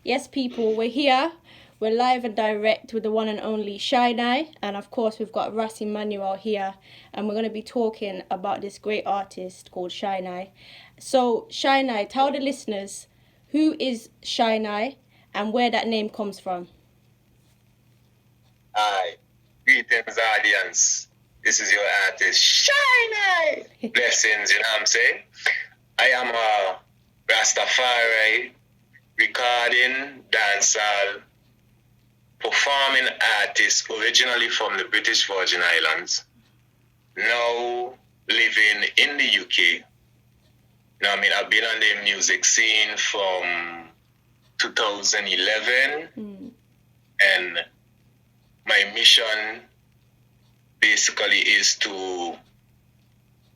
Yes, people, we're here. We're live and direct with the one and only Shynai, and of course we've got Ras Emmanuel here, and we're going to be talking about this great artist called Shynai. So, Shynai, tell the listeners who is Shynai and where that name comes from. Hi, greetings, audience. This is your artist, Shynai. Blessings, you know what I'm saying? I am a Rastafari recording, dancehall, performing artist originally from the British Virgin Islands, now living in the UK. You know what I mean? I've been on the music scene from 2011, and my mission basically is to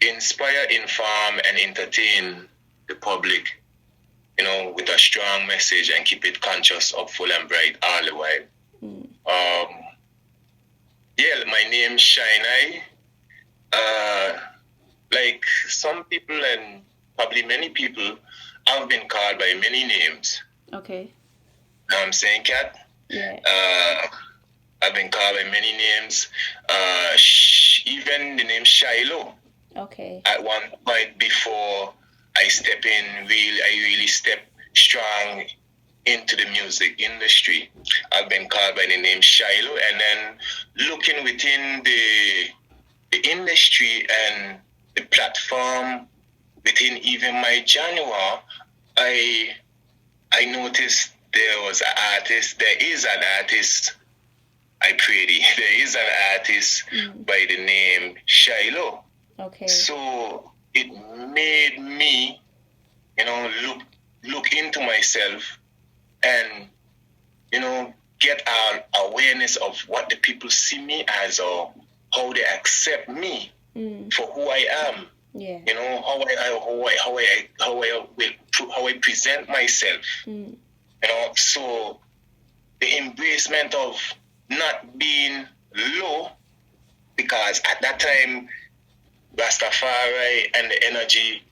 inspire, inform, and entertain the public, you know, with a strong message and keep it conscious, hopeful, and bright all the while. Yeah, my name's Shynai. Like some people and probably many people, I've been called by many names. Okay. Know what I'm saying, Kat? Yeah. I've been called by many names. Even the name Shiloh. Okay. At one point before I step in, I really step strong into the music industry. I've been called by the name Shiloh, and then looking within the industry and the platform within even my genre, I noticed there is an artist, there is an artist by the name Shiloh. Okay. So it made me, you know, look into myself and, you know, get an awareness of what the people see me as, or how they accept me for who I am. Yeah. You know, how I present myself. You know, so the embracement of not being low, because at that time Rastafari and the energy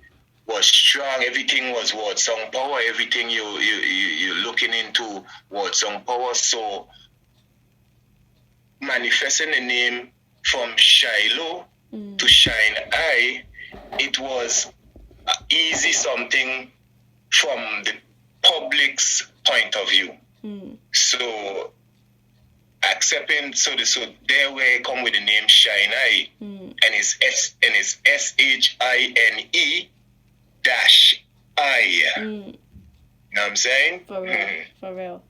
was strong. Everything was word song power. Everything you're looking into word song power. So manifesting the name from Shiloh to Shine I, it was easy something from the public's point of view. So accepting, so there where I come with the name Shine I, and it's SHINE dash I. You know what I'm saying? For real. For real.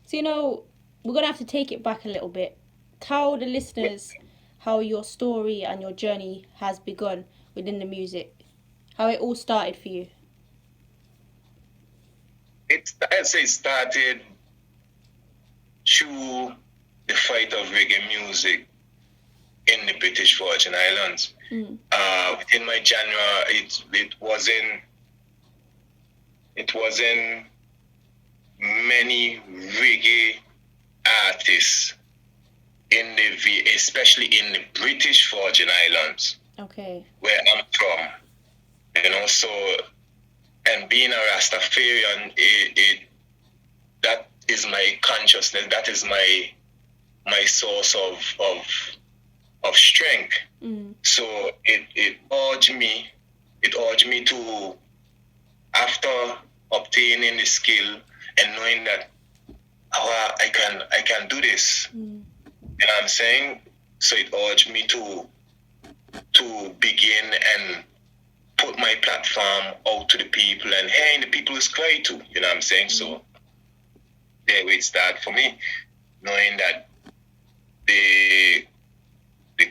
So, you know, we're going to have to take it back a little bit. Tell the listeners how your story and your journey has begun within the music. How it all started for you. I'd say it started through the fight of reggae music in the British Virgin Islands. Within my genre, it wasn't many reggae artists especially in the British Virgin Islands. Okay. Where I'm from. You know, so, and being a Rastafarian, that is my consciousness, that is my source of strength. So it urged me to, after obtaining the skill and knowing that I can do this. You know what I'm saying? So it urged me to begin and put my platform out to the people, and hey, the people is cry too. You know what I'm saying? So there it started for me, knowing that the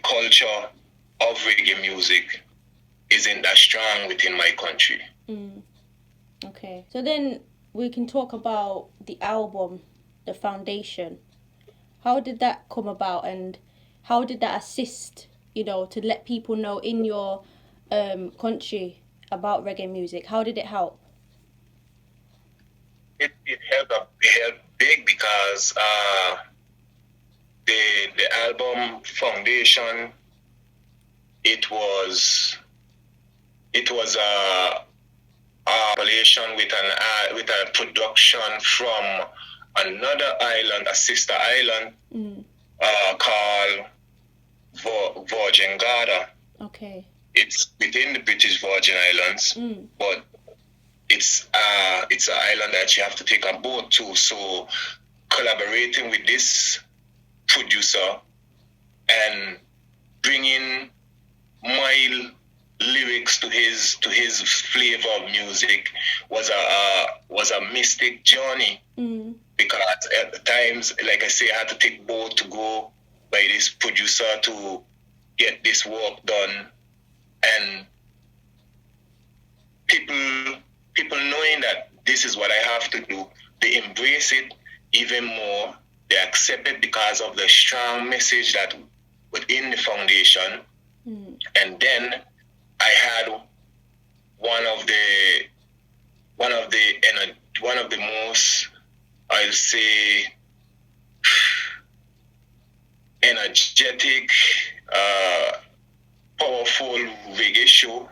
culture of reggae music isn't that strong within my country. Okay. So then we can talk about the album, The Foundation. How did that come about, and how did that assist, you know, to let people know in your country about reggae music? How did it help? It helped big because the album Foundation, it was a collaboration with a production from another island, a sister island, called Virgin Gada. Okay. It's within the British Virgin Islands, but it's an island that you have to take a boat to. So collaborating with this producer and bringing my lyrics to his flavor of music was a mystic journey, because at the times, like I say, I had to take boat to go by this producer to get this work done, and people knowing that this is what I have to do, they embrace it even more. They accept it because of the strong message that within the foundation. And then I had one of the most, I'll say, energetic, powerful reggae show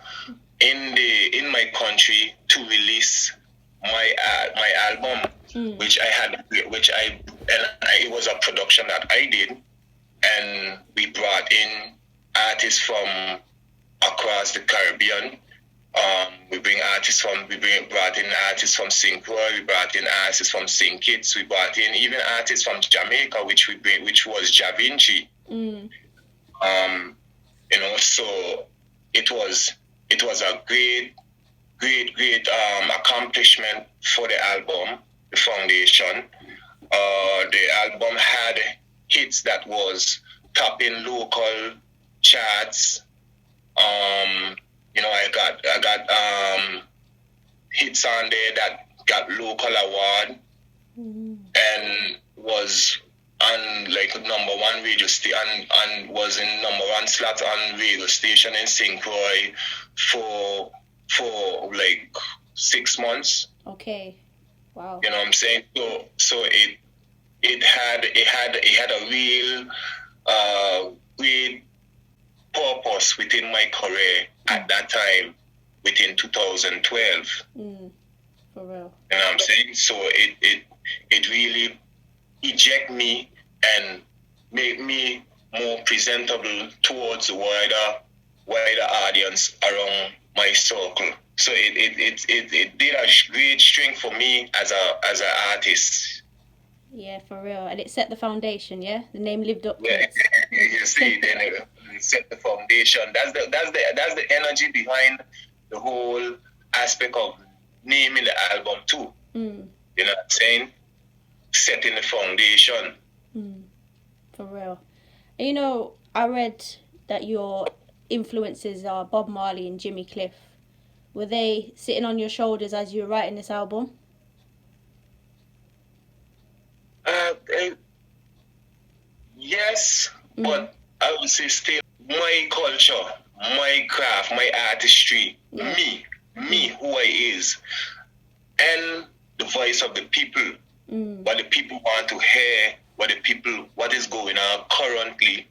in my country to release my album, it was a production that I did, and we brought in artists from across the Caribbean. We brought in artists from St. Croix, we brought in artists from St. Kitts, we brought in even artists from Jamaica, which was Ja Vinci. So it was a great accomplishment for the album, the foundation. The album had hits that was topping local charts. I got hits on there that got local award, and was on like number one radio station, and was in number one slot on radio station in St. Croix for like 6 months. Okay. Wow. You know what I'm saying? So it had a real great purpose within my career at that time, within 2012. For real. You know what I'm saying? So it really eject me and make me more presentable towards the wider audience around my circle. So it did a great strength for me as an artist. Yeah, for real. And it set the foundation, yeah? The name lived up to it. You see, then it set the foundation. That's the energy behind the whole aspect of naming the album too. You know what I'm saying? Setting the foundation. For real. And I read that your influences are Bob Marley and Jimmy Cliff. Were they sitting on your shoulders as you were writing this album? Yes, but I would say still my culture, my craft, my artistry, me who I is, and the voice of the people, what the people want to hear, what is going on currently,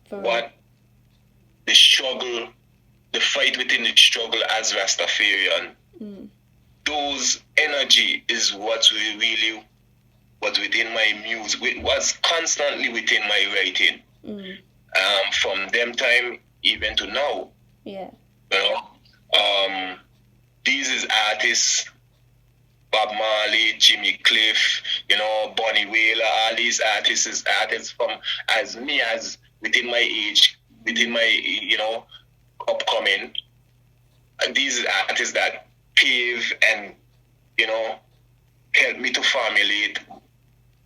what the struggle, the fight within the struggle as Rastafarian. Those energy is what's within my music, was constantly within my writing. From them time even to now. Yeah. These is artists, Bob Marley, Jimmy Cliff, Bonnie Whaler, all these artists is artists from as within my age, within my upcoming. And these are artists that pave and help me to formulate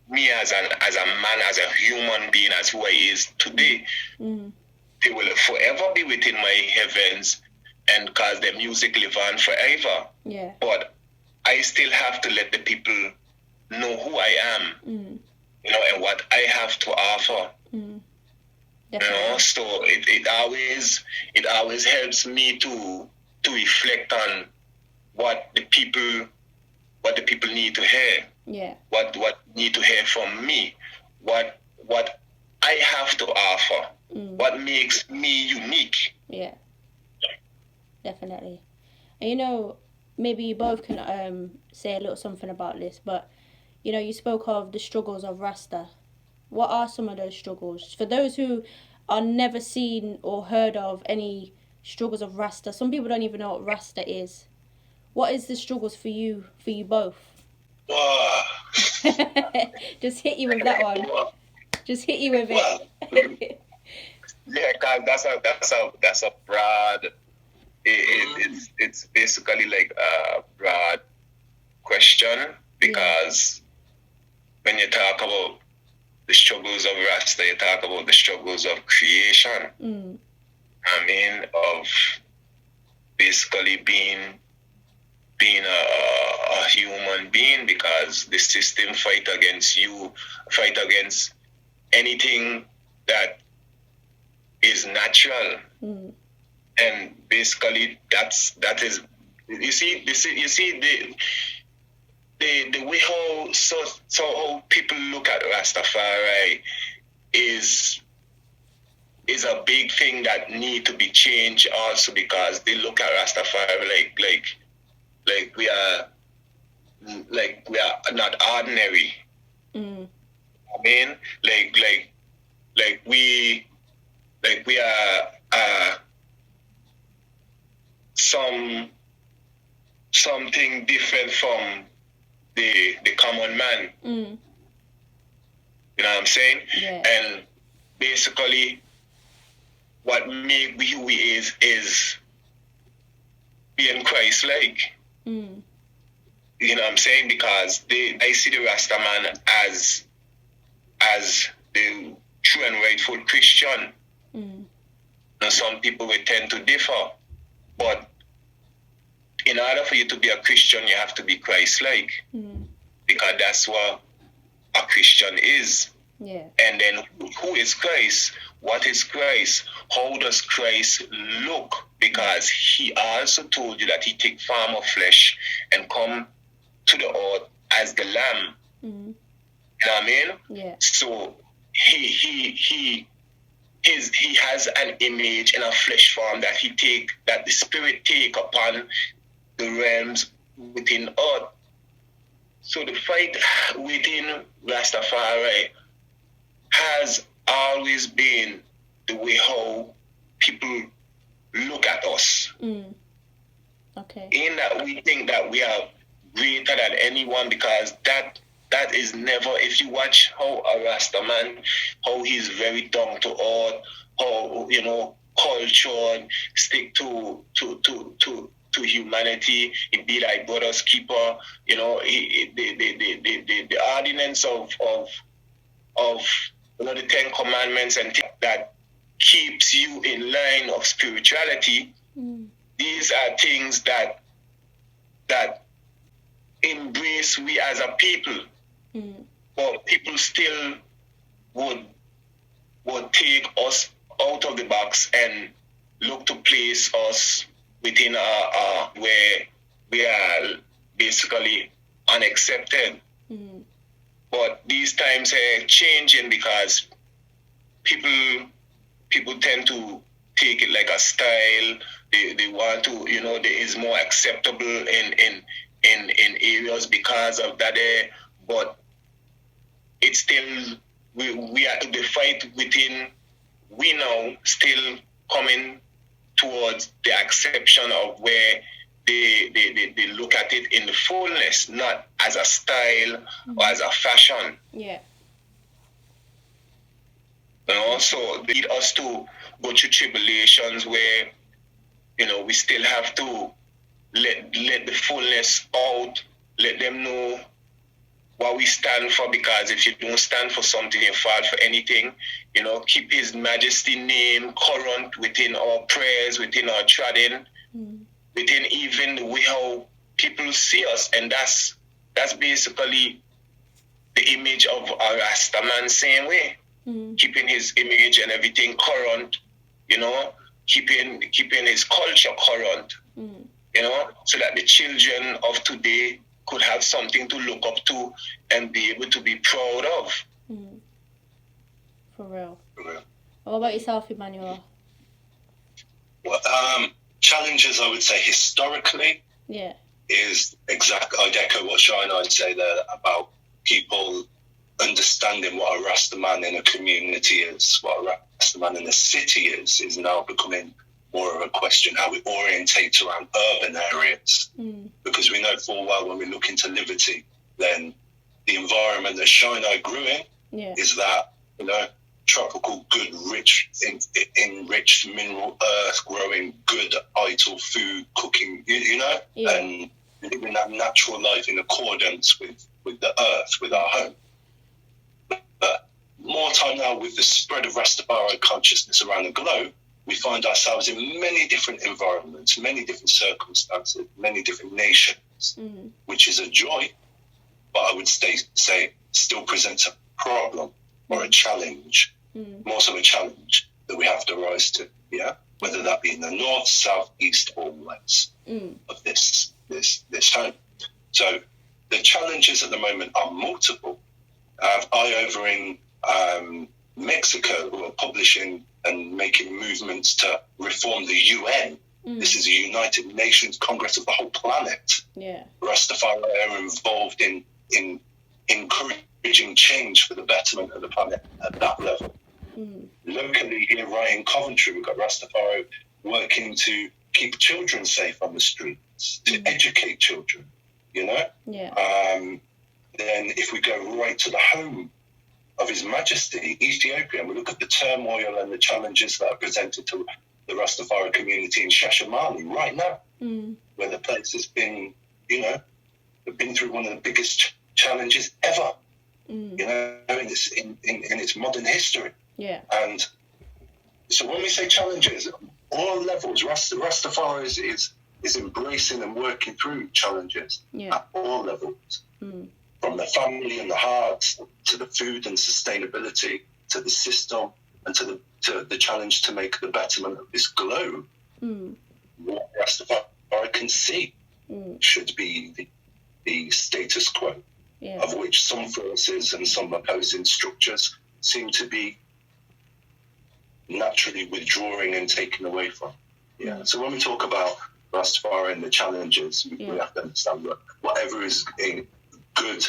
me as a man, as a human being, as who I is today. They will forever be within my heavens and cause their music live on forever. Yeah. But I still have to let the people know who I am, and what I have to offer. So it always helps me to reflect on what the people need to hear. Yeah. What need to hear from me, what I have to offer, what makes me unique. Yeah. Definitely. And maybe you both can say a little something about this, but you spoke of the struggles of Rasta. What are some of those struggles? For those who are never seen or heard of any struggles of Rasta, some people don't even know what Rasta is. What is the struggles for you both? Wow. Just hit you with that one. Just hit you with Well, it. yeah, cause that's a broad. It's basically like a broad question, because when you talk about the struggles of Rasta, you talk about the struggles of creation. I mean, of basically being a human being, because the system fight against anything that is natural. And basically that is, you see the way how how people look at Rastafari is a big thing that need to be changed also, because they look at Rastafari like we are not ordinary. I mean, we are something different from the common man. You know what I'm saying? Yeah. And basically, what make who we is being Christ-like. You know what I'm saying? Because I see the Rastaman as the true and rightful Christian. And some people will tend to differ, but in order for you to be a Christian, you have to be Christ-like, because that's what a Christian is. Yeah. And then who is Christ? What is Christ? How does Christ look? Because he also told you that he take form of flesh and come to the earth as the lamb. You know what I mean? Yeah. So he has an image in a flesh form that the spirit take upon the realms within earth. So the fight within Rastafari has always been the way how people look at us. Okay. In that we think that we are greater than anyone, because that is never. If you watch how a Rasta man, how he's very down to earth, how cultured, stick to humanity, he be like brother's keeper. The ordinance of the 10 Commandments and that keeps you in line of spirituality. These are things that embrace we as a people. But people still would take us out of the box and look to place us within where we are basically unaccepted. But these times are changing, because people tend to take it like a style. They want to, there is more acceptable in areas because of that. But it's still, we are the fight within. We now still coming towards the acceptance of where they look at it in the fullness, not as a style or as a fashion. Yeah. And also lead us to go through tribulations where, we still have to let the fullness out, let them know what we stand for, because if you don't stand for something, you fall for anything. Keep His Majesty name current within our prayers, within our treading, within even the way how people see us. And that's basically the image of a Rasta man, same way. Keeping his image and everything current, keeping his culture current, so that the children of today could have something to look up to and be able to be proud of. For real. What about yourself, Emmanuel? Well, Challenges, I would say, historically, is I'd echo what Shine I'd say there about people understanding what a Rasta man in a community is, what a Rasta man in a city is now becoming more of a question, how we orientate around urban areas. Because we know full well when we look into Liberty, then the environment that Shine grew in is that, tropical, good, rich, enriched mineral earth, growing good, vital food, cooking, and living that natural life in accordance with the earth, with our home. But more time now with the spread of Rastafari consciousness around the globe, we find ourselves in many different environments, many different circumstances, many different nations, which is a joy, but I would say still presents a problem or a challenge, more so a challenge that we have to rise to, whether that be in the north, south, east, or west of this home. So the challenges at the moment are multiple. I over in Mexico who are publishing and making movements to reform the UN. This is a United Nations Congress of the whole planet. Rastafari are involved in encouraging change for the betterment of the planet at that level. Locally here, right in Coventry, we've got Rastafari working to keep children safe on the streets, to educate children, Then if we go right to the home of His Majesty, Ethiopia, and we look at the turmoil and the challenges that are presented to the Rastafari community in Shashamali right now, where the place has been, been through one of the biggest challenges ever, in its modern history. And so when we say challenges, all levels, Rastafari is embracing and working through challenges at all levels. From the family and the heart, to the food and sustainability, to the system, and to the challenge to make the betterment of this globe. What Rastafari can see should be the status quo, of which some forces and some opposing structures seem to be naturally withdrawing and taking away from. So when we talk about Rastafari and the challenges, we have to understand that whatever is in good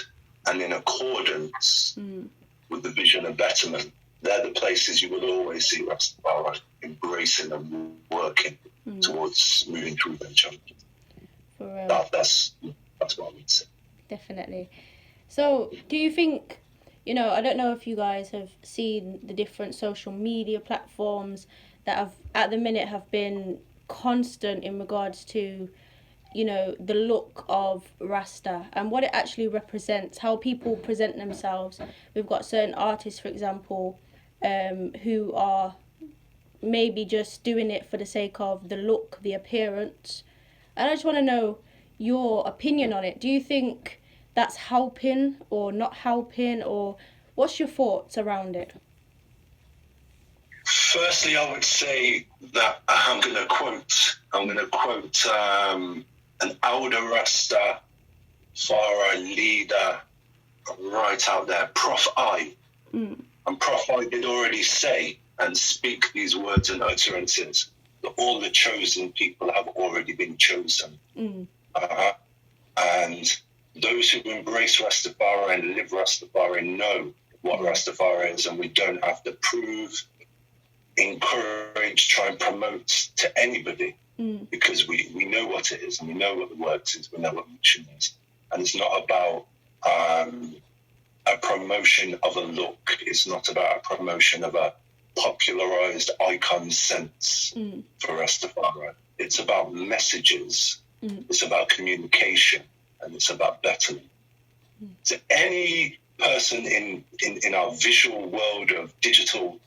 and in accordance with the vision of betterment, they're the places you will always see Rastafari embracing and working towards moving through them challenges. For real. That's what I would say. Definitely. So do you think, I don't know if you guys have seen the different social media platforms that at the minute have been constant in regards to the look of Rasta and what it actually represents, how people present themselves. We've got certain artists, for example, who are maybe just doing it for the sake of the look, the appearance. And I just want to know your opinion on it. Do you think that's helping or not helping, or what's your thoughts around it? Firstly, I would say that I'm going to quote an elder Rasta Farah leader right out there, Prof I. And Prof I did already say and speak these words and utterances that all the chosen people have already been chosen. And those who embrace Rastafari and live Rastafari know what Rastafari is, and we don't have to prove, encourage, try and promote to anybody, because we know what it is, and we know what the works is, we know what mission is. And it's not about a promotion of a look, it's not about a promotion of a popularized icon sense for Rastafari. It's about messages, it's about communication, and it's about betterment. So any person in our visual world of digital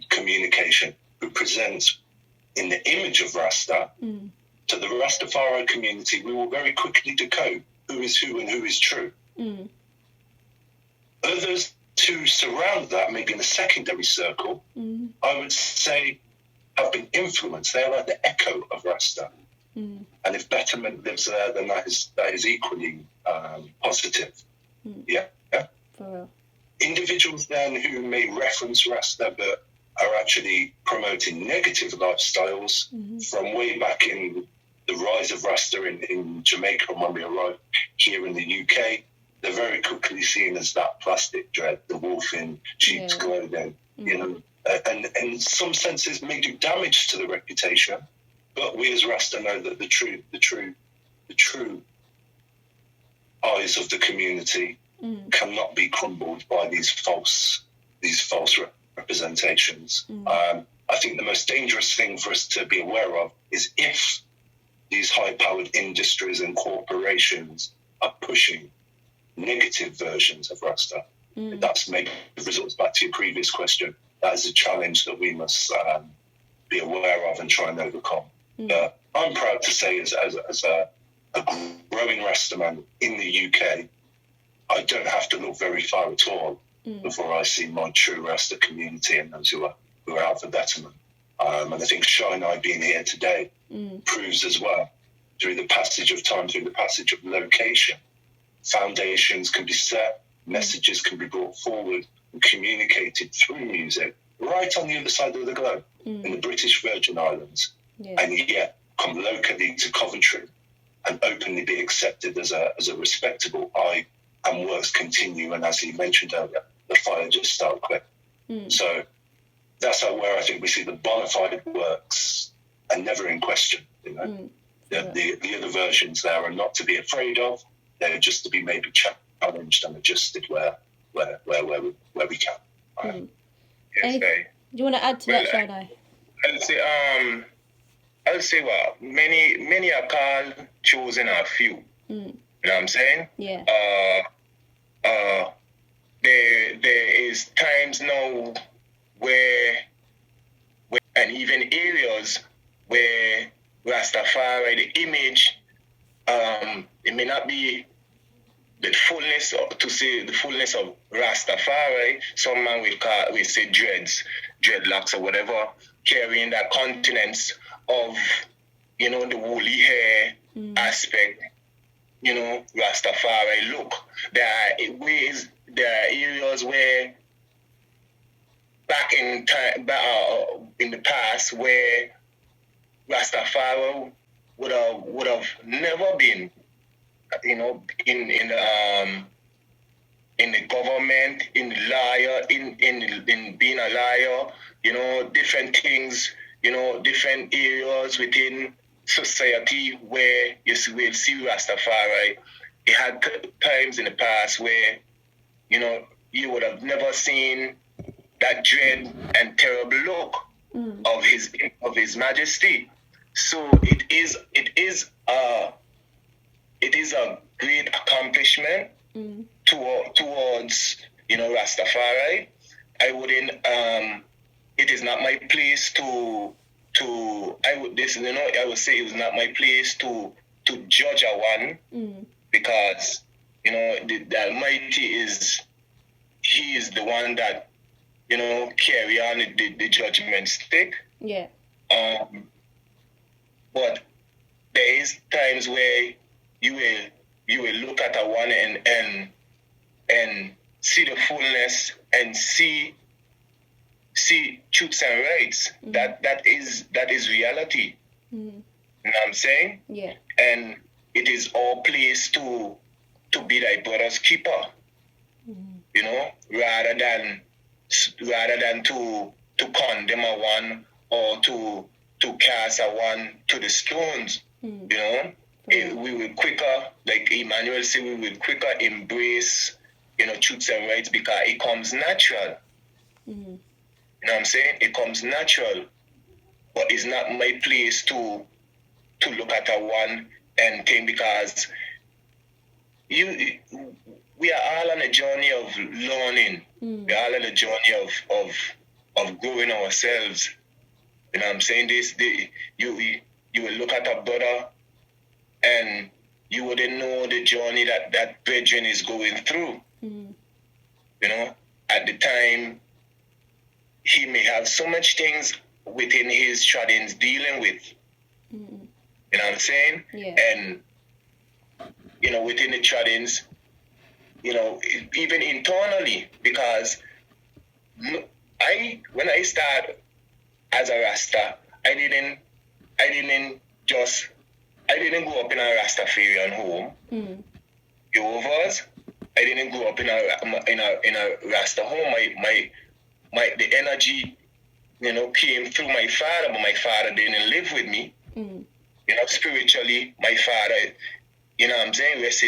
communication who presents in the image of Rasta to the Rastafari community, we will very quickly decode who is who and who is true. Others who surround that, maybe in a secondary circle, I would say have been influenced. They are like the echo of Rasta. And if betterment lives there, then that is equally positive. Yeah. For real. Individuals then who may reference Rasta but are actually promoting negative lifestyles from way back in the rise of Rasta in Jamaica, and when we arrived here in the UK, they're very quickly seen as that plastic dread, the wolf in sheep's clothing, you know, and in some senses may do damage to the reputation. But we as Rasta know that the true eyes of the community cannot be crumbled by these false representations. I think the most dangerous thing for us to be aware of is if these high-powered industries and corporations are pushing negative versions of Rasta. That's maybe results back to your previous question. That is a challenge that we must be aware of and try and overcome. I'm proud to say, as a growing Rastaman in the UK, I don't have to look very far at all before I see my true Rasta community and those who are out for betterment. And I think Shy and I being here today proves as well, through the passage of time, through the passage of location, foundations can be set, messages can be brought forward and communicated through music right on the other side of the globe, in the British Virgin Islands, and yet come locally to Coventry and openly be accepted as a respectable eye, and works continue. And as he mentioned earlier, the fire just started quick. So that's where I think we see the bona fide works are never in question. You know, the other versions there are not to be afraid of. They're just to be maybe challenged and adjusted where we can. Yes, do you want to add to that, Shaddai? I'll say what many are called, chosen are few. You know what I'm saying? Yeah. There is times now where and even areas where Rastafari, the image, it may not be the fullness of Rastafari. Some man we say dreadlocks or whatever, carrying that continence of, you know, the woolly hair aspect, you know, Rastafari look. There are areas where back in the past where Rastafari would have never been, you know, in the government, in the liar, in being a liar, you know, different things, you know, different areas within society where you will see Rastafari. It had times in the past where, you know, you would have never seen that dread and terrible look of his majesty. So it is a great accomplishment towards, you know, Rastafari. I wouldn't. It is not my place I would say it was not my place to judge a one, because, you know, the Almighty He is the one that, you know, carry on the judgment stick. Yeah. But there is times where you will look at a one and see the fullness and see truths and rights. That is reality. You know what I'm saying? Yeah. And it is our place to be thy brother's keeper. You know, rather than to condemn a one or to cast a one to the stones. You know, we will quicker, like Emmanuel said, we will quicker embrace, you know, truths and rights because it comes natural. You know what I'm saying? It comes natural, but it's not my place to look at a one and think, because we are all on a journey of learning. We are all on a journey of growing ourselves. You know what I'm saying? You will look at a brother and you wouldn't know the journey that brethren is going through. You know, at the time, he may have so much things within his traditions dealing with. You know what I'm saying? Yeah. And, you know, within the traditions, you know, even internally, because when I started as a Rasta, I I didn't grow up in a Rastafarian home. You overs. I didn't grow up in a Rasta home. The energy, came through my father, but my father didn't live with me. Spiritually, my father, what I'm saying, rest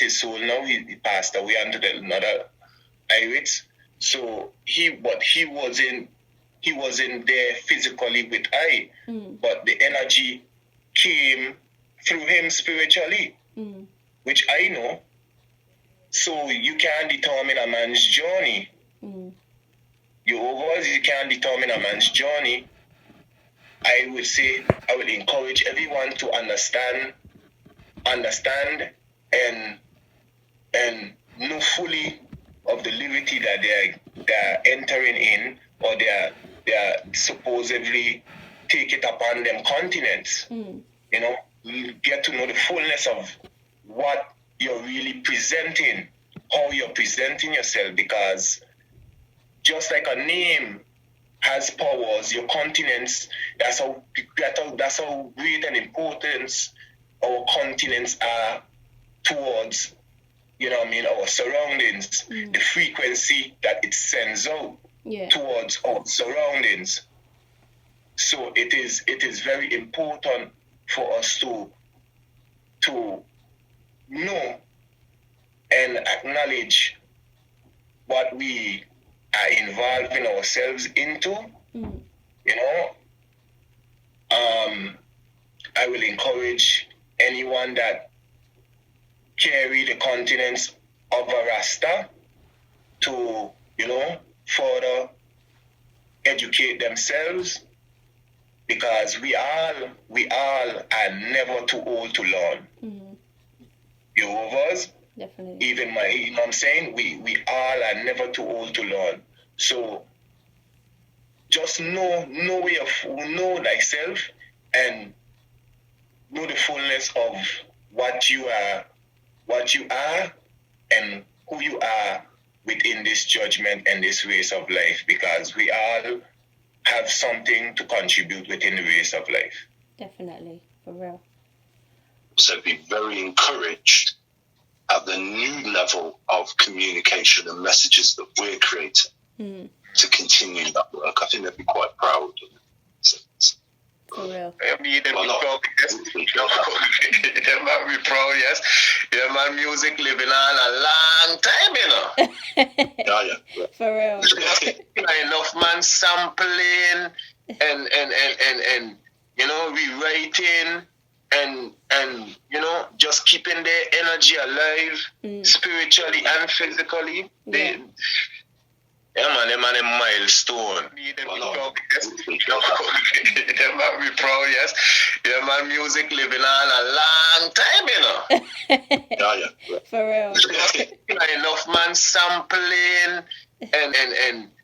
his soul now. He passed away under another Iris. So he wasn't there physically with I, but the energy came through him spiritually, which I know. So you can't determine a man's journey. You can't determine a man's journey. I would encourage everyone to understand and know fully of the liberty that they're entering in, or they're supposedly take it upon them continents. Get to know the fullness of what you're really presenting, how you're presenting yourself, because just like a name has powers, your continents, that's how great and important our continents are towards, our surroundings, the frequency that it sends out towards our surroundings. So it is very important for us to know and acknowledge what we are involving ourselves into. I will encourage anyone that carry the continents of a Rasta to, further educate themselves, because we all are never too old to learn. You overs? Definitely. Even I'm saying? We all are never too old to learn. So just know thyself and know the fullness of what you are and who you are within this judgment and this race of life, because we all have something to contribute within the race of life. Definitely, for real. So be very encouraged at the new level of communication and messages that we're creating to continue that work. I think they'd be quite proud. For real. They'd be proud, yes. They might be proud, yes. Yeah, man, music living on a long time, Yeah. For real. Enough man sampling and rewriting and just keeping their energy alive spiritually and physically. Them man a milestone. They might be proud, yes. Yeah, man, music living on a long time, Yeah. For real. Enough man sampling and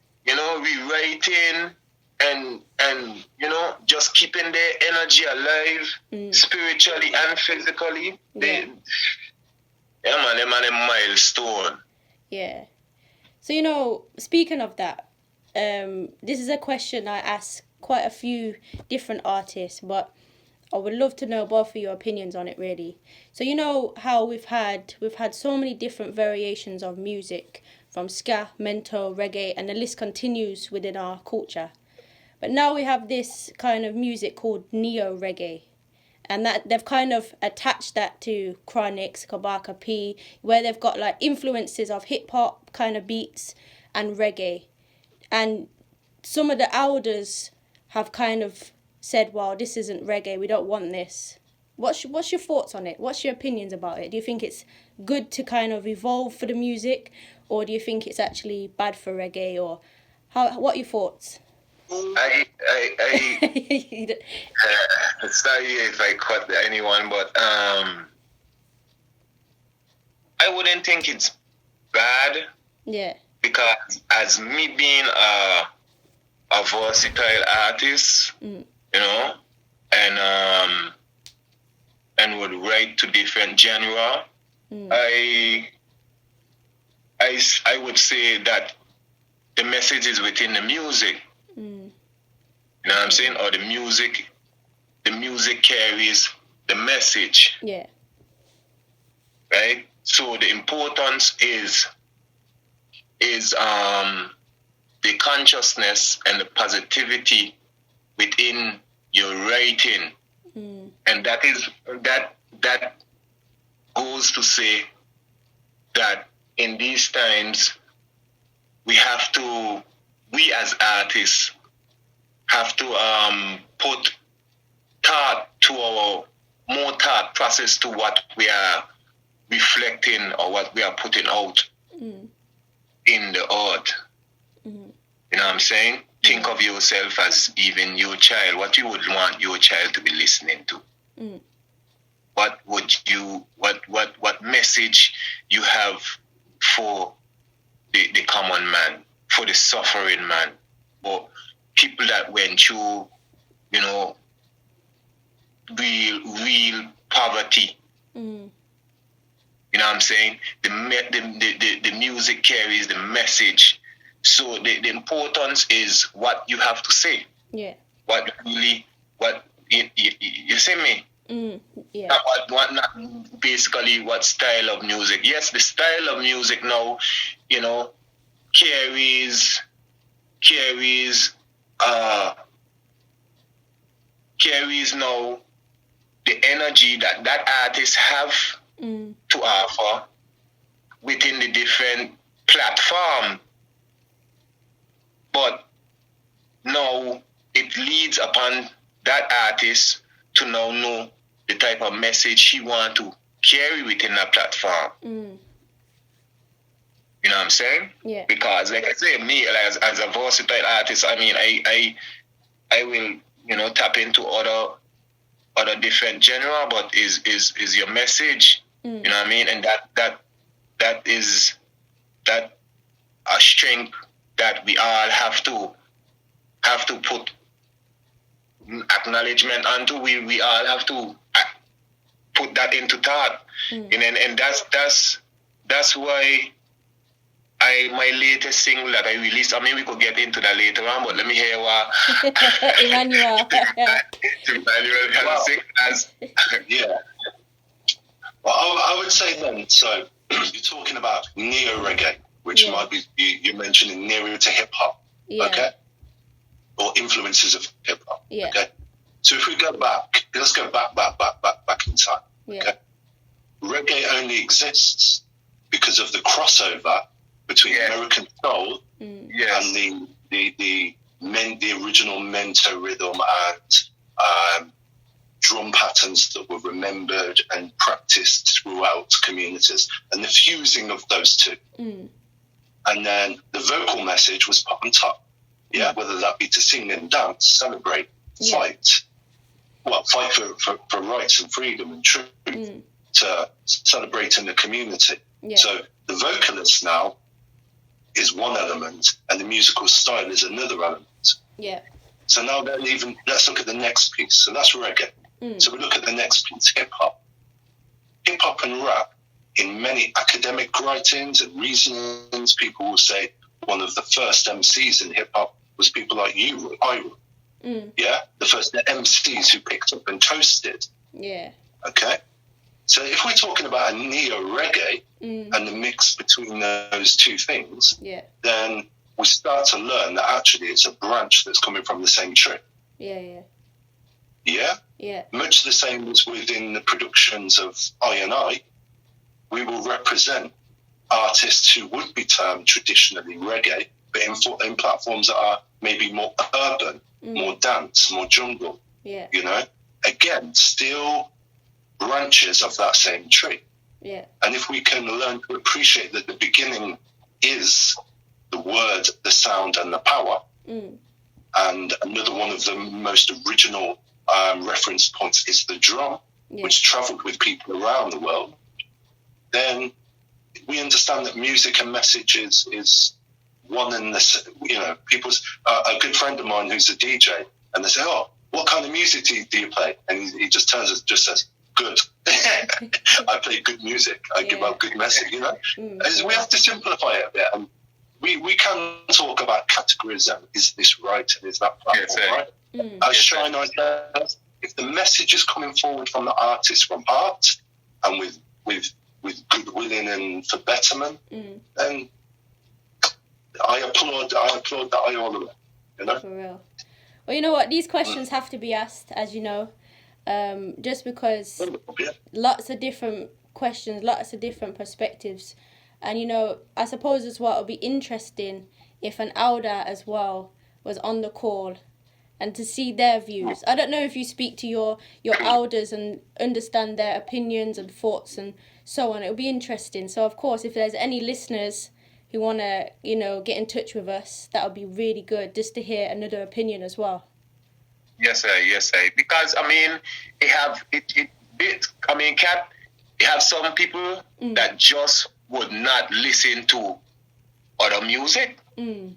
rewriting and just keeping their energy alive spiritually and physically. Them man a milestone. Yeah. So, speaking of that, this is a question I ask quite a few different artists, but I would love to know both of your opinions on it, really. So, how we've had so many different variations of music, from ska, mento, reggae, and the list continues within our culture. But now we have this kind of music called neo-reggae. And that they've kind of attached that to Chronix, Kabaka P, where they've got like influences of hip hop kind of beats and reggae. And some of the elders have kind of said, well, this isn't reggae, we don't want this. What's your thoughts on it? What's your opinions about it? Do you think it's good to kind of evolve for the music, or do you think it's actually bad for reggae, or what are your thoughts? Sorry if I cut anyone, but I wouldn't think it's bad. Yeah. Because as me being a versatile artist, and would write to different genre, I would say that the message is within the music. You know what I'm saying? Or the music the music carries the message. Yeah. Right? So the importance is the consciousness and the positivity within your writing. And that goes to say that in these times we as artists have to put more thought process to what we are reflecting or what we are putting out in the art. You know what I'm saying? Think of yourself as even your child, what you would want your child to be listening to. What would you, what message you have for the common man, for the suffering man, for people that went through, you know, real poverty. You know what I'm saying? The music carries the message. So the importance is what you have to say. Yeah. What you see me? Yeah. Not basically what style of music. Yes, the style of music now, you know, carries now the energy that artists have to offer within the different platform. But now it leads upon that artist to now know the type of message he want to carry within that platform. You know what I'm saying? Yeah. Because like I say, me as a versatile artist, I mean, I will, you know, tap into other different genre, but is your message. You know what I mean? And that is a strength that we all have to put acknowledgement onto. We all have to put that into thought. And that's why my latest single that I released, I mean, we could get into that later on, but let me hear what Emmanuel has sing as. Yeah. Well, I would say then, so you're talking about neo-reggae, which might be, you're mentioning nearer to hip-hop, okay? Or influences of hip-hop, okay? So if we go back, let's go back in time, okay? Reggae only exists because of the crossover between American soul and the original mento rhythm and drum patterns that were remembered and practiced throughout communities, and the fusing of those two. And then the vocal message was put on top, whether that be to sing and dance, celebrate, fight for rights and freedom and truth, to celebrate in the community. So the vocalist now is one element, and the musical style is another element. So now let's look at the next piece. So that's reggae. So we look at the next piece, hip-hop. Hip-hop and rap, in many academic writings and reasonings, people will say one of the first MCs in hip-hop was people like you, Ira. The first MCs who picked up and toasted. Okay? So if we're talking about a neo-reggae and the mix between those two things, then we start to learn that actually it's a branch that's coming from the same tree. Much the same as within the productions of I&I, we will represent artists who would be termed traditionally reggae, but in platforms that are maybe more urban, more dance, more jungle. You know, again, still branches of that same tree. And if we can learn to appreciate that the beginning is the word, the sound, and the power, and another one of the most original reference points is the drum, which traveled with people around the world, then we understand that music and message is one and the same. You know, a good friend of mine who's a DJ, and they say, "Oh, what kind of music do you play?" And he just turns and just says, "Good." I play good music. I give out good message. You know, we have to simplify it a bit, and we can talk about categories and is this right and is that platform right? As Shine says, if the message is coming forward from the artist from heart and with good willing and for betterment, then I applaud that I all the way, you know. For real. Well, you know what? These questions have to be asked, as you know, just because lots of different questions, lots of different perspectives. And, you know, I suppose as well, it would be interesting if an elder as well was on the call and to see their views. I don't know if you speak to your elders and understand their opinions and thoughts and so on. It would be interesting. So, of course, if there's any listeners who want to, you know, get in touch with us, that would be really good just to hear another opinion as well. Yes, sir. Yes, sir. Because, I mean, Kat, you have some people that just would not listen to other music. You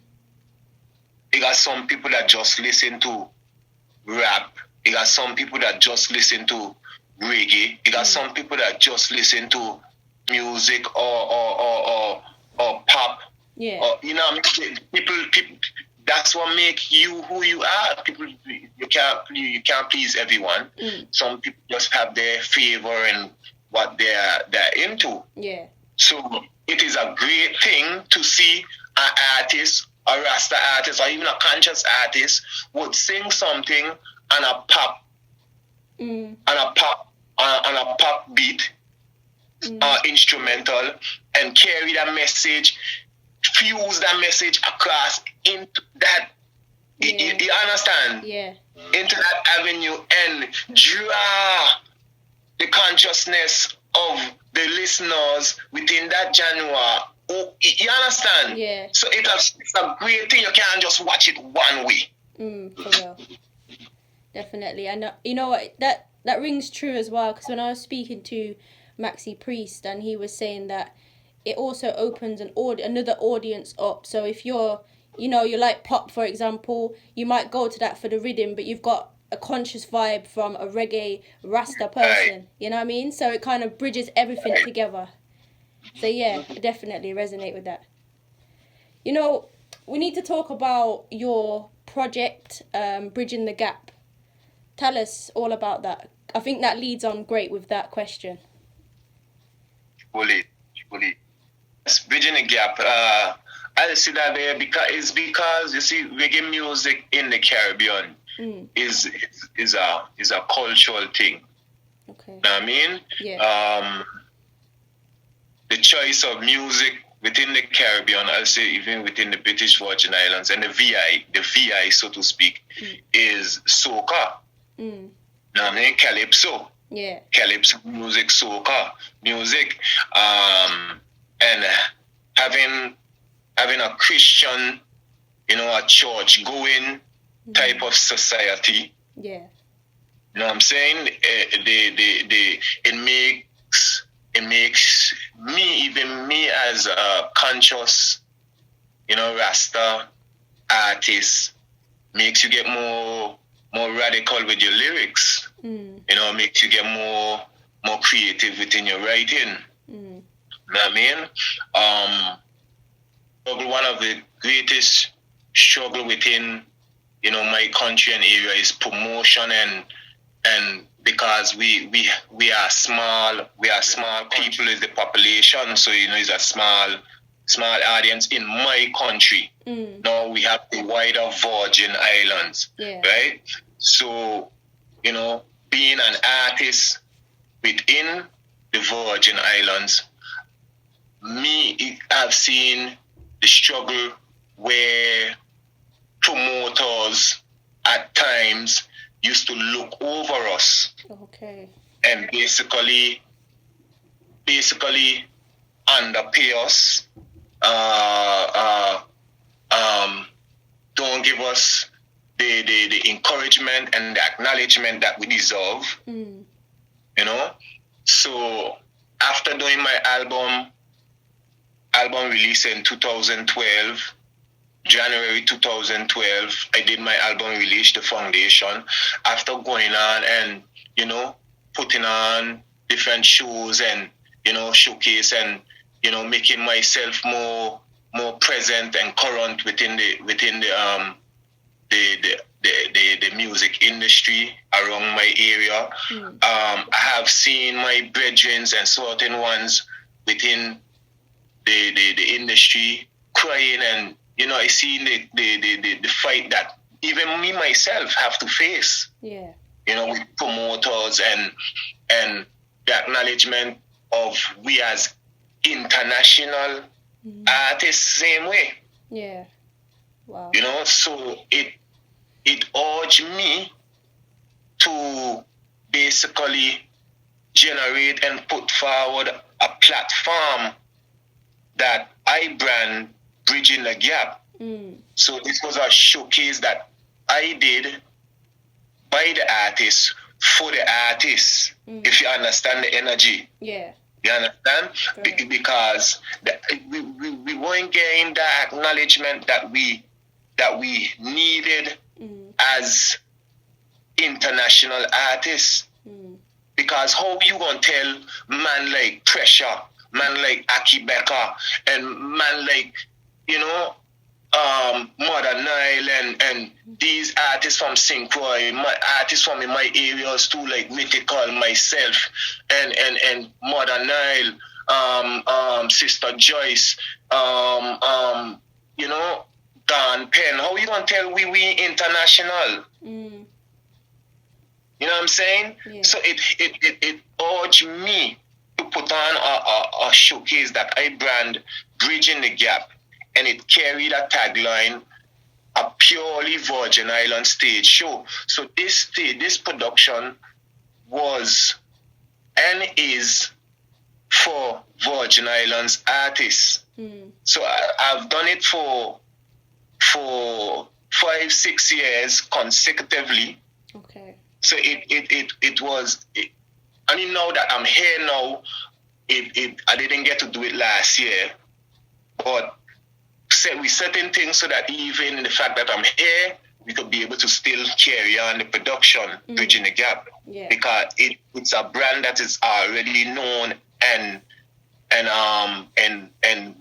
got some people that just listen to rap. You got some people that just listen to reggae. You got some people that just listen to music or pop. Yeah. Or, you know, people. That's what make you who you are. People, you can't please everyone. Some people just have their favor and what they're into. Yeah. So it is a great thing to see an artist, a Rasta artist, or even a conscious artist would sing something on a pop, on a pop beat, instrumental, and carry that message, fuse that message across into that. Yeah. You understand? Yeah. Into that avenue and draw the consciousness of the listeners within that genre. Oh, you understand? Yeah. So it's a great thing. You can't just watch it one way. For real. Definitely. And you know what? That rings true as well, because when I was speaking to Maxi Priest, and he was saying that it also opens another audience up. So if you're like pop, for example, you might go to that for the rhythm, but you've got a conscious vibe from a reggae Rasta person. You know what I mean? So it kind of bridges everything together. So yeah, I definitely resonate with that. You know, we need to talk about your project, Bridging the Gap. Tell us all about that. I think that leads on great with that question. Fully. Bridging the Gap. I see that there because you see reggae music in the Caribbean is a cultural thing. Okay. You know what I mean? Yeah. The choice of music within the Caribbean, I'll say even within the British Virgin Islands and the VI, so to speak, is soca. You know what I mean? Calypso. Yeah. Calypso music, soca music, and having a Christian, you know, a church going type of society. Yeah. You know what I'm saying? It makes me as a conscious, you know, Rasta artist, makes you get more radical with your lyrics. You know, makes you get more creative within your writing. You know what I mean? One of the greatest struggle within, you know, my country and area is promotion and because we are small people is the population, so you know it's a small audience in my country. Now we have the wider Virgin Islands, right? So, you know, being an artist within the Virgin Islands, I've seen the struggle where promoters at times used to look over us. Okay. And basically underpay us, don't give us the encouragement and the acknowledgement that we deserve. You know? So after doing my album release in 2012, January 2012, I did my album release, The Foundation. After going on and, you know, putting on different shows and, you know, showcase and, you know, making myself more present and current within the the music industry around my area. I have seen my brethren and certain ones within the industry crying, and I see the fight that even me myself have to face. Yeah. With promoters and the acknowledgement of we as international artists same way. Yeah. Wow. So it urged me to basically generate and put forward a platform that I brand Bridging the Gap. So this was a showcase that I did by the artists for the artists. If you understand the energy. Yeah. You understand? Right. Because we weren't getting the acknowledgement that we needed as international artists. Because how you gonna tell man like Pressure, man like Aki Becker, and man like Mother Nile and these artists from St. Croix, my artists from in my areas too, like Mythical, myself, and Mother Nile, Sister Joyce, Don Penn. How you gonna tell we international? You know what I'm saying? Yeah. So it urged me to put on a showcase that I brand Bridging the Gap. And it carried a tagline, a purely Virgin Island stage show. So this production was and is for Virgin Islands artists. So I've done it for 5-6 years consecutively. Okay. So it was, I mean, now that I'm here now, I didn't get to do it last year, but with certain things so that even in the fact that I'm here, we could be able to still carry on the production, Bridging the Gap. Yeah. Because it's a brand that is already known and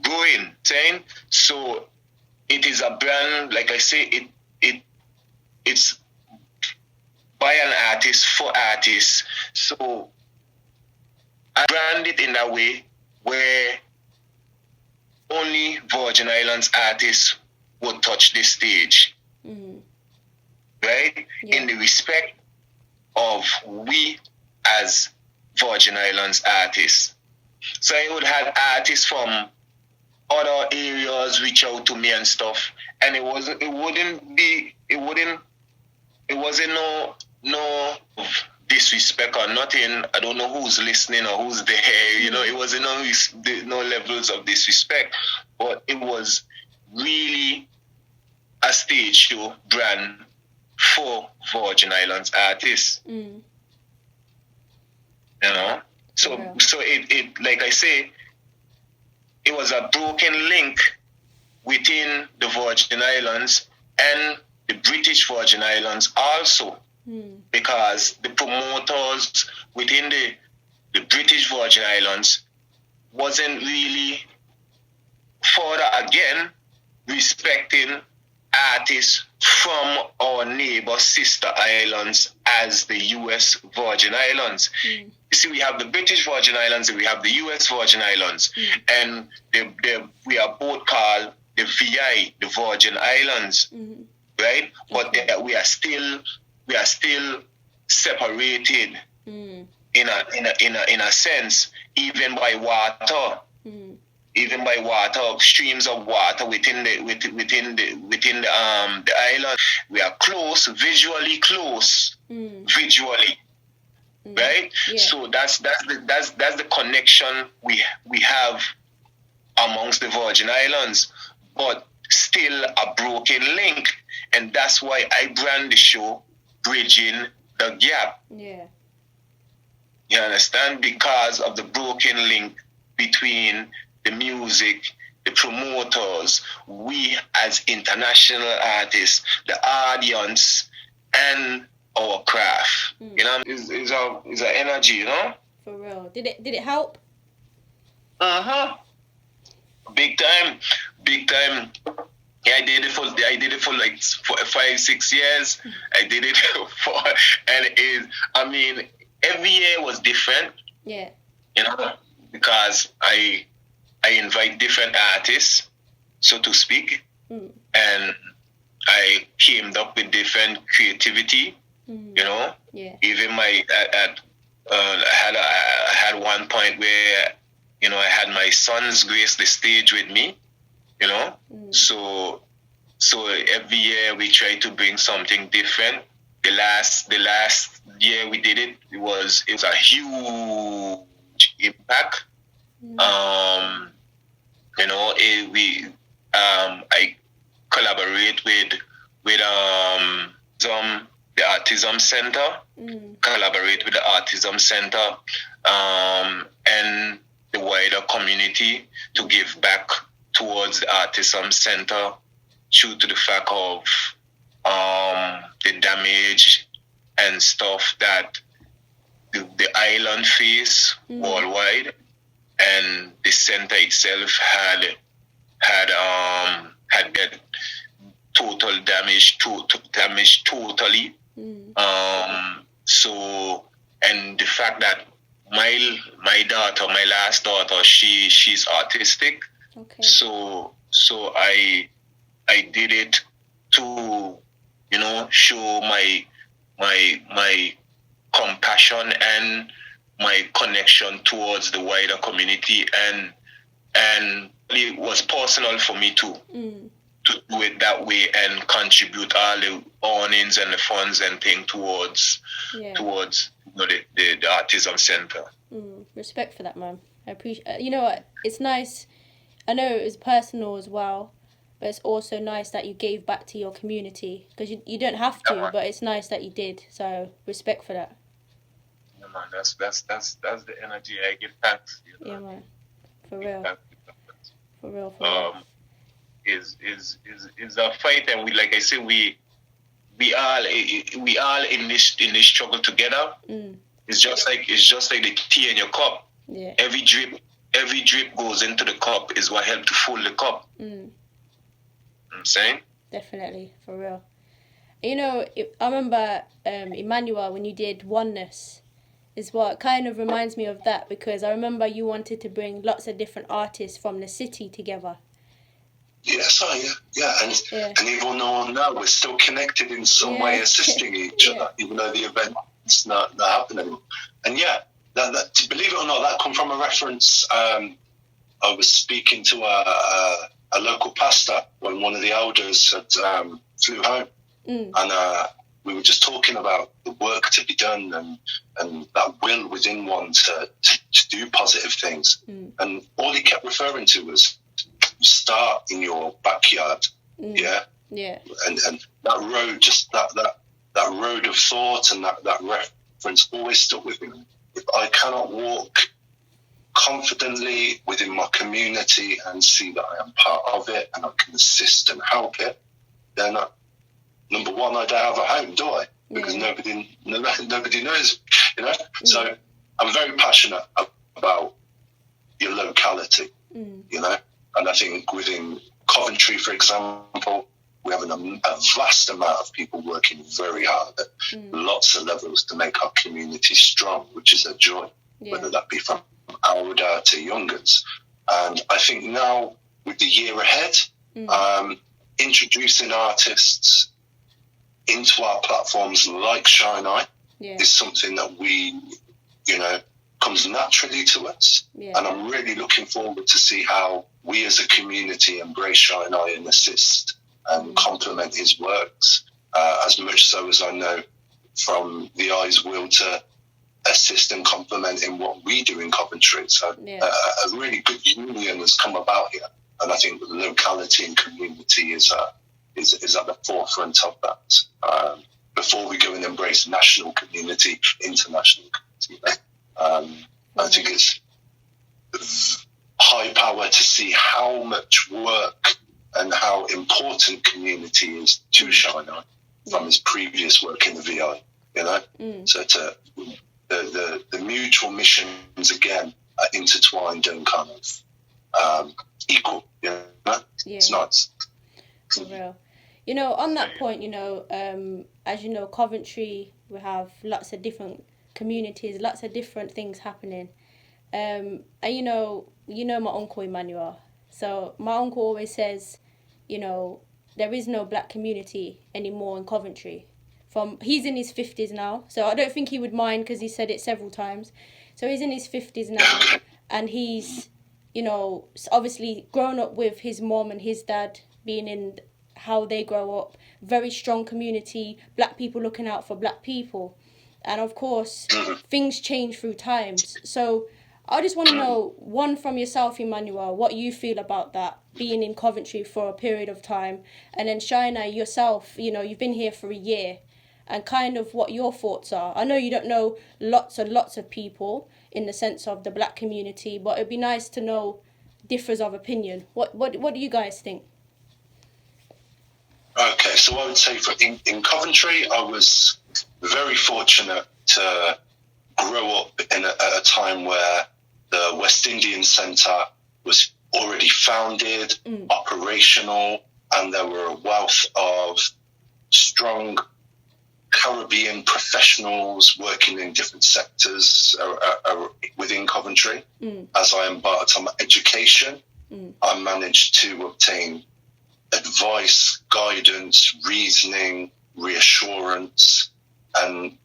growing. Saying so, it is a brand, like I say, it's by an artist for artists. So I brand it in a way where only Virgin Islands artists would touch this stage. Right? Yeah. In the respect of we as Virgin Islands artists. So I would have artists from other areas reach out to me and stuff, and it wasn't no disrespect or nothing. I don't know who's listening or who's there. It wasn't no levels of disrespect, but it was really a stage show brand for Virgin Islands artists. So it like I say, it was a broken link within the Virgin Islands and the British Virgin Islands also. Because the promoters within the British Virgin Islands wasn't really further again respecting artists from our neighbor sister islands as the US Virgin Islands. You see, we have the British Virgin Islands and we have the US Virgin Islands, and we are both called the VI, the Virgin Islands, right? But we are still separated in a sense, even by water. Even by water, streams of water within the island. We are close, visually close. Visually. Right? Yeah. So that's the connection we have amongst the Virgin Islands, but still a broken link. And that's why I brand the show Bridging the Gap. Yeah. You understand? Because of the broken link between the music, the promoters, we as international artists, the audience, and our craft. Is our energy, For real. Did it help? Big time. Yeah, I did it for like 5, 6 years. I did it for, and I mean, every year was different. Yeah. Because I invite different artists, so to speak, and I came up with different creativity. Yeah. Even I had one point where I had my sons grace the stage with me. So every year we try to bring something different. The last year we did it, it was a huge impact. I collaborate with the Autism Center, collaborate with the Autism Center, and the wider community to give back towards the Autism Center due to the fact of the damage and stuff that the island face worldwide, and the center itself had total damage totally. So, and the fact that my last daughter, she's autistic. Okay. So I did it to show my compassion and my connection towards the wider community, and it was personal for me too, to do it that way and contribute all the earnings and the funds and thing towards the Autism Center. Respect for that, man. I appreciate. It's nice. I know it was personal as well, but it's also nice that you gave back to your community, because you don't have to, but it's nice that you did. So respect for that. Yeah, man, that's the energy I give thanks. Yeah, man, for real. For real. Is a fight, and we, like I say, we all in this struggle together. It's just like the tea in your cup. Yeah. Every drip goes into the cup is what helps to fill the cup. I'm saying? Definitely, for real. I remember Emmanuel, when you did Oneness, is what kind of reminds me of that, because I remember you wanted to bring lots of different artists from the city together. Yes, and even now we're still connected in some way, assisting each other, even though the event's not happening. And that believe it or not, that come from a reference. I was speaking to a local pastor when one of the elders had flew home, and we were just talking about the work to be done and that will within one to do positive things. And all he kept referring to was, you start in your backyard, and that road, just that road of thought and that reference always stuck with me. If I cannot walk confidently within my community and see that I am part of it and I can assist and help it, then number one, I don't have a home, do I? Because nobody knows, So I'm very passionate about your locality, And I think within Coventry, for example, we have a vast amount of people working very hard at lots of levels to make our community strong, which is a joy, whether that be from older to youngers. And I think now, with the year ahead, introducing artists into our platforms like Shine Eye is something that we, comes naturally to us. And I'm really looking forward to see how we as a community embrace Shine Eye and assist and complement his works, as much so as I know from the Eye's will to assist and complement in what we do in Coventry. So a really good union has come about here. And I think the locality and community is at the forefront of that. Before we go and embrace national community, international community. I think it's high power to see how much work and how important community is to Shine Eye from his previous work in the VI, So the mutual missions again are intertwined and kind of equal, It's nice. For real. You know, on that point, you know, as you know, Coventry, we have lots of different communities, lots of different things happening. And you know my uncle Emmanuel. So my uncle always says, you know, there is no black community anymore in Coventry. He's in his 50s now, so I don't think he would mind because he said it several times. So he's in his 50s now, and he's, you know, obviously grown up with his mom and his dad being in how they grow up, very strong community, black people looking out for black people. And of course, things change through times. So I just want to know, one, from yourself, Emmanuel, what you feel about that, being in Coventry for a period of time. And then Shaina, yourself, you know, you've been here for a year, and kind of what your thoughts are. I know you don't know lots and lots of people in the sense of the black community, but it'd be nice to know differs of opinion. What do you guys think? Okay, so I would say in Coventry, I was very fortunate to grow up at a time where the West Indian Centre was already founded, operational, and there were a wealth of strong Caribbean professionals working in different sectors within Coventry. As I embarked on my education, I managed to obtain advice, guidance, reasoning, reassurance, and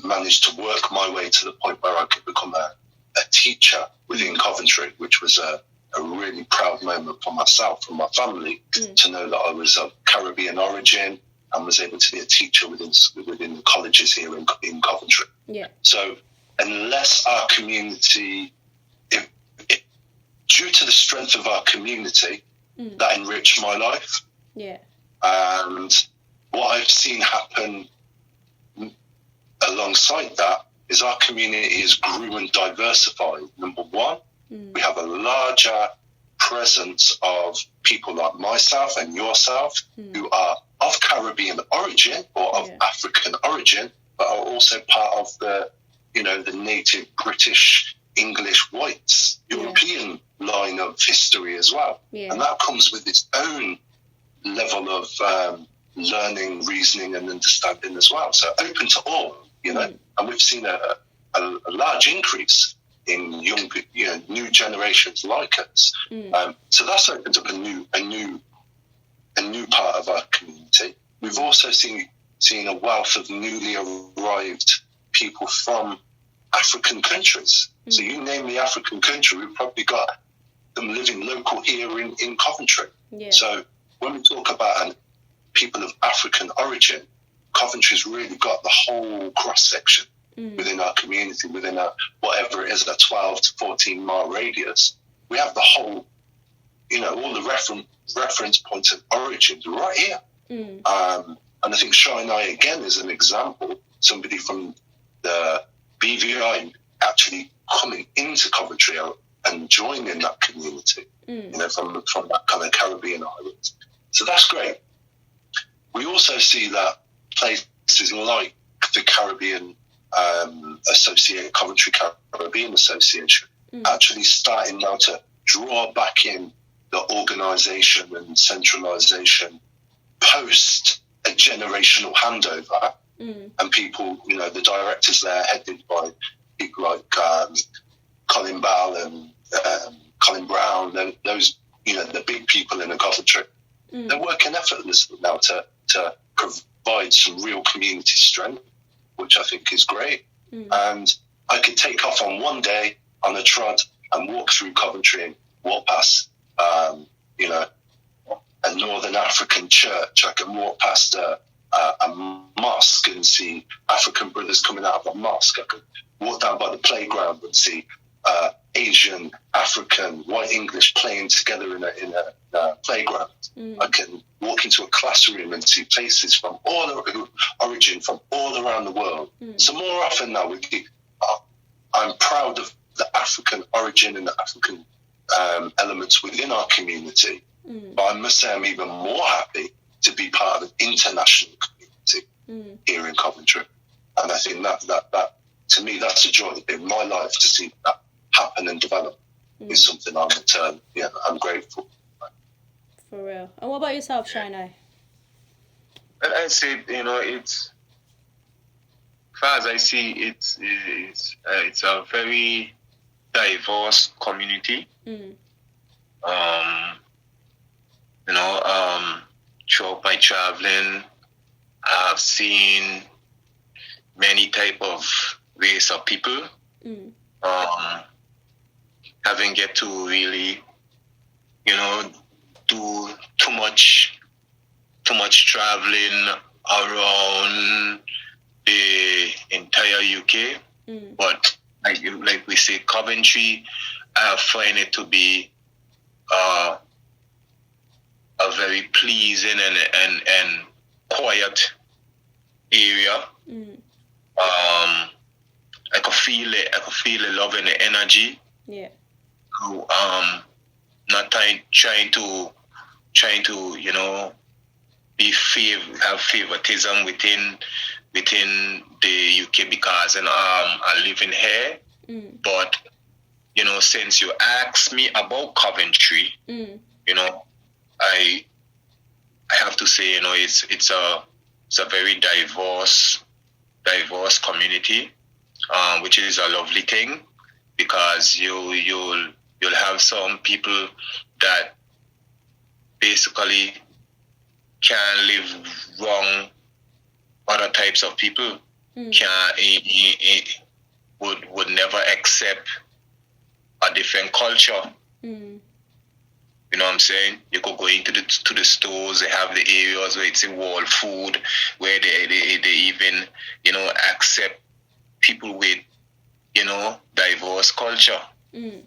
managed to work my way to the point where I could become a teacher within Coventry, which was a really proud moment for myself and my family to know that I was of Caribbean origin and was able to be a teacher within the colleges here in Coventry. Yeah. So unless our community, due to the strength of our community, that enriched my life. Yeah. And what I've seen happen alongside that is our community has grew and diversified. Number one, we have a larger presence of people like myself and yourself who are of Caribbean origin or of African origin, but are also part of the native British, English, whites, European line of history as well. Yeah. And that comes with its own level of learning, reasoning and understanding as well. So open to all, and we've seen a large increase in young, new generations like us. So that's opened up a new part of our community. We've also seen a wealth of newly arrived people from African countries. So you name the African country, we've probably got them living local here in Coventry. Yeah. So when we talk about people of African origin, Coventry's really got the whole cross-section within our community, within whatever it is, a 12 to 14 mile radius. We have the whole, all the reference points of origin right here. And I think Shainai, again, is an example, somebody from the BVI actually coming into Coventry and joining that community, from that kind of Caribbean island. So that's great. We also see that places like the Caribbean Coventry Caribbean Association, actually starting now to draw back in the organisation and centralisation post a generational handover, and people, the directors there headed by people like Colin Ball and Colin Brown, and those, the big people in the Coventry, they're working effortlessly now to provide some real community strength, which I think is great. And I could take off on one day on a trot and walk through Coventry and walk past, a Northern African church. I can walk past a mosque and see African brothers coming out of a mosque. I can walk down by the playground and see Asian, African, white English playing together in a playground. I can walk into a classroom and see faces from origin from all around the world. So more often now, I'm proud of the African origin and the African elements within our community. But I must say I'm even more happy to be part of an international community here in Coventry. And I think that to me, that's a joy in my life to see that happen and develop. Is something I'm grateful for. For real. And what about yourself, Shiny? Well, I say, it's, as far as I see, it's a very diverse community. Throughout my traveling, I've seen many type of race of people. Haven't get to really, do too much traveling around the entire UK. But like we say, Coventry, I find it to be a very pleasing and quiet area. I could feel it. I could feel the love and the energy. Yeah. Not trying to have favoritism within the UK because I live in here. But since you asked me about Coventry, I have to say, it's a very diverse community, which is a lovely thing, because you'll have some people that basically can live wrong other types of people. Would never accept a different culture. You know what I'm saying? You could go into the stores. They have the areas where it's a wall food, where they even accept people with diverse culture. You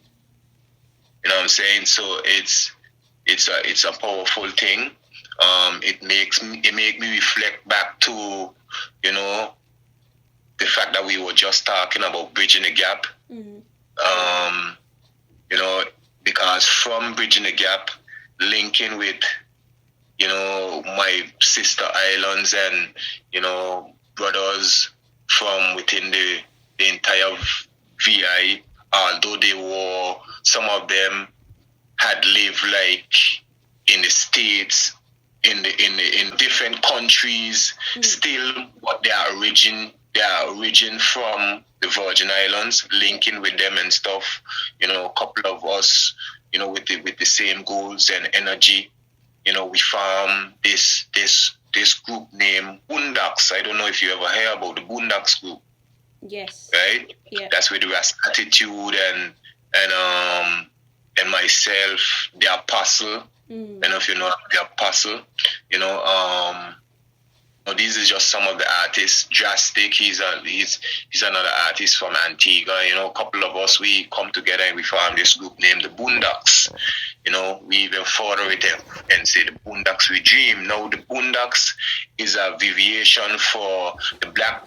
know what I'm saying? So it's a powerful thing. It make me reflect back to the fact that we were just talking about bridging the gap. Because from bridging the gap, linking with my sister islands and brothers from within the entire VI, although some of them had lived like in the States, in different countries, still what their origin from the Virgin Islands, linking with them and stuff. A couple of us, with the same goals and energy. We formed this group named Boondocks. I don't know if you ever heard about the Boondocks group. Yes. Right? Yeah. That's with the Rast Attitude and myself, the Apostle. I don't know if you know the Apostle. These are just some of the artists. Drastic, he's another artist from Antigua. A couple of us, we come together and we form this group named the Boondocks. We even further it and say the Boondocks we dream. Now the Boondocks is a variation for the Black